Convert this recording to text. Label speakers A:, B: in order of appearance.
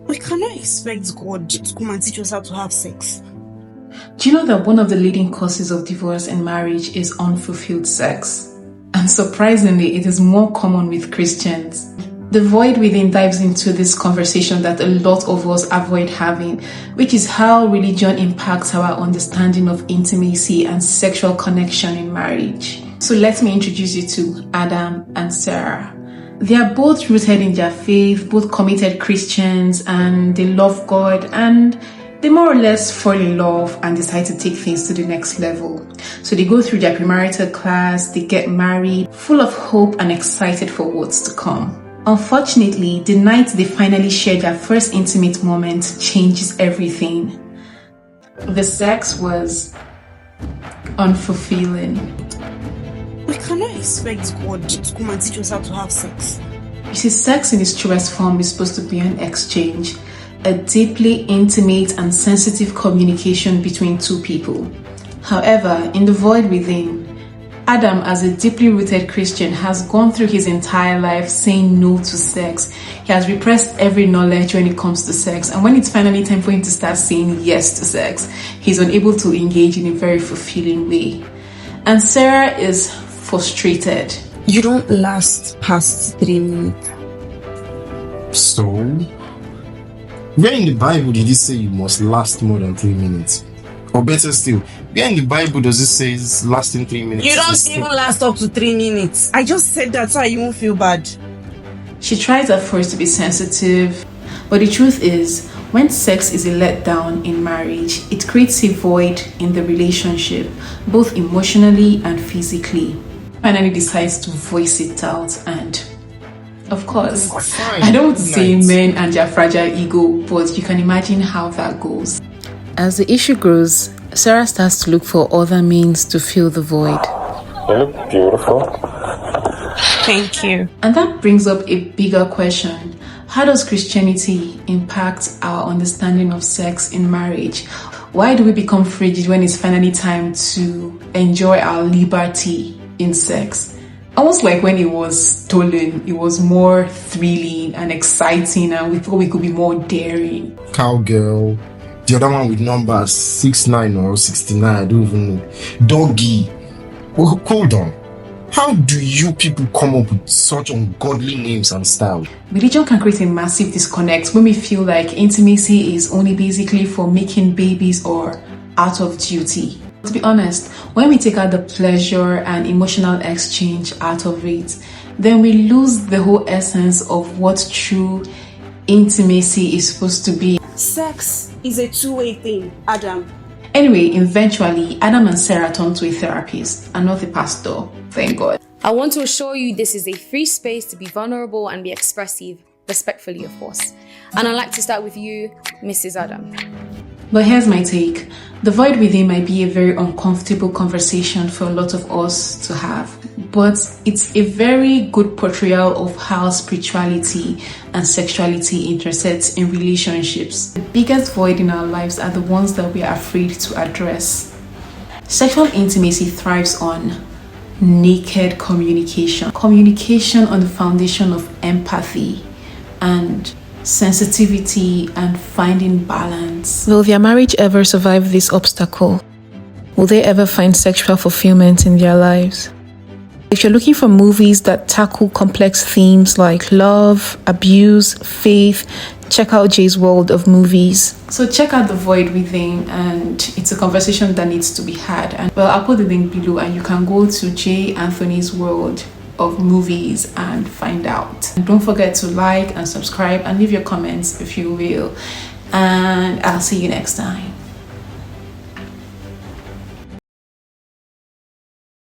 A: We cannot expect God to come and teach us how to have sex.
B: Do you know that one of the leading causes of divorce in marriage is unfulfilled sex? And surprisingly, it is more common with Christians. The Void Within dives into this conversation that a lot of us avoid having, which is how religion impacts our understanding of intimacy and sexual connection in marriage. So let me introduce you to Adam and Sarah. They are both rooted in their faith, both committed Christians, and they love God, and they more or less fall in love and decide to take things to the next level. So they go through their premarital class, they get married, full of hope and excited for what's to come. Unfortunately, the night they finally share their first intimate moment changes everything. The sex was unfulfilling.
A: We cannot expect God to come and teach us how to have sex.
B: You see, sex in its truest form is supposed to be an exchange, a deeply intimate and sensitive communication between two people. However, in the Void Within, Adam, as a deeply rooted Christian, has gone through his entire life saying no to sex. He has repressed every knowledge when it comes to sex, and when it's finally time for him to start saying yes to sex, he's unable to engage in a very fulfilling way. And Sarah is frustrated.
A: You don't last past 3 minutes.
C: So, where in the Bible did it say you must last more than 3 minutes? Or better still, where in the Bible does it say it's lasting 3 minutes?
A: You don't even last up to 3 minutes. I just said that so you won't feel bad.
B: She tries at first to be sensitive, but the truth is, when sex is a letdown in marriage, it creates a void in the relationship, both emotionally and physically. Finally decides to voice it out, and of course, I don't want to say men and their fragile ego, but you can imagine how that goes. As the issue grows, Sarah starts to look for other means to fill the void.
C: You look beautiful.
A: Thank you.
B: And that brings up a bigger question. How does Christianity impact our understanding of sex in marriage? Why do we become frigid when it's finally time to enjoy our liberty in sex? Almost like when it was stolen, it was more thrilling and exciting, and we thought we could be more daring.
C: Cowgirl. The other one with numbers 69 or 69, I don't even know. Doggy. Well, hold on. How do you people come up with such ungodly names and style?
B: Religion can create a massive disconnect when we feel like intimacy is only basically for making babies or out of duty. To be honest, when we take out the pleasure and emotional exchange out of it, then we lose the whole essence of what true intimacy is supposed to be.
A: Sex is a two-way thing, Adam.
B: Anyway, eventually, Adam and Sarah turned to a therapist and not a pastor, thank God.
D: I want to assure you this is a free space to be vulnerable and be expressive, respectfully of course. And I'd like to start with you, Mrs. Adam.
B: But here's my take. The Void Within might be a very uncomfortable conversation for a lot of us to have, but it's a very good portrayal of how spirituality and sexuality intersect in relationships. The biggest void in our lives are the ones that we are afraid to address. Sexual intimacy thrives on naked communication. Communication on the foundation of empathy and sensitivity and finding balance. Will their marriage ever survive this obstacle? Will they ever find sexual fulfillment in their lives? If you're looking for movies that tackle complex themes like love, abuse, faith, check out Jay's World of Movies. So check out The Void Within, and it's a conversation that needs to be had. And well, I'll put the link below and you can go to Jay Anthony's World of Movies and find out. And don't forget to like and subscribe and leave your comments if you will. And I'll see you next time.